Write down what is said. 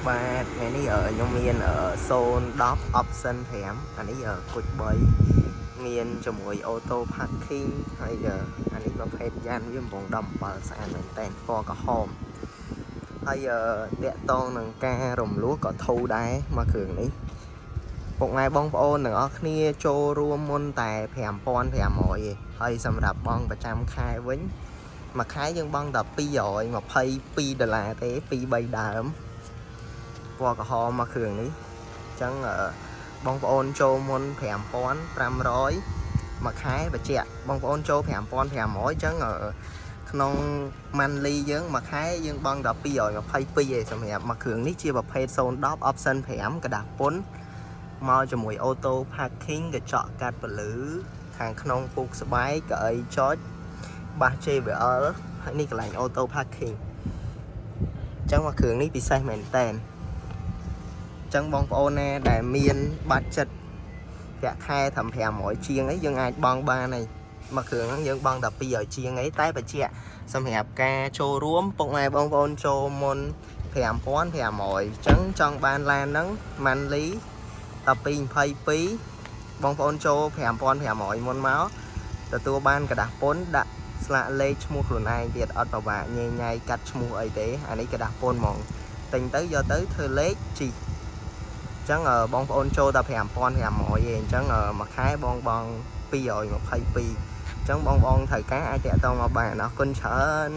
បាទថ្ងៃនេះខ្ញុំមាន0 10 option 5អានេះគុជ3មានជាមួយអូតូ parking ហើយអានេះប្រភេទយ៉ានវាកំពុង17ស្អាតមែនតើពណ៌ក្រហមហើយតាក់តងនឹងការរំលោះក៏ធូរដែរមកគ្រឿងនេះពុកម៉ែបងប្អូនទាំងអស់គ្នាចូលរួមមុនតែ5500ឯងហើយសម្រាប់បងប្រចាំខែវិញមួយខែយើងបង់តែ$222ទេ2-3ដើមពណ៌ក្រហមមកគ្រឿងនេះអញ្ចឹងបងប្អូនចូលមុន5500មួយខែបញ្ជាក់បងប្អូនចូល5500អញ្ចឹងក្នុង monthly យើងមួយខែយើងបង់ដល់222ឯងសម្រាប់មួយគ្រឿងនេះជាប្រភេទ010 option 5กระดาษពុនមកជាមួយអូតូ parking កញ្ចក់កាត់ពន្លឺខាងក្នុងពូកស្បែកកៅអីចុចបាស JBL ហើយនេះកន្លែងអូតូ parking អញ្ចឹងមួយគ្រឿងនេះពិសេសមែនតើចឹងបងប្អូនណាដែលមានបាត់ចិត្តប្រាក់ខែត្រឹម500ជាងអីយើងអាចបង់បានហើយមួយគ្រឿងហ្នឹងយើងបង់តែ200ជាងអីតែបញ្ជាក់សម្រាប់ការចូលរួមពុកម៉ែបងប្អូនចូលមុន5500អញ្ចឹងចង់បានឡានហ្នឹង monthly 1222បងប្អូនចូល5500មុនមកទទួលបានកระดาษពុនដាក់ស្លាកលេខឈ្មោះខ្លួនឯងទៀតអត់ពិបាកញ៉ៃញ៉ៃកាត់ឈ្មោះអីទេអានេះกระดาษពុនហ្មងទិញទៅយកទៅធ្វើលេខជីអញ្ចឹងបងប្អូនចូលតែ5500ឯងអញ្ចឹងមួយខែបង222អញ្ចឹងបងប្អូនត្រូវការអាចតាក់ទងមកបានអរគុណច្រើន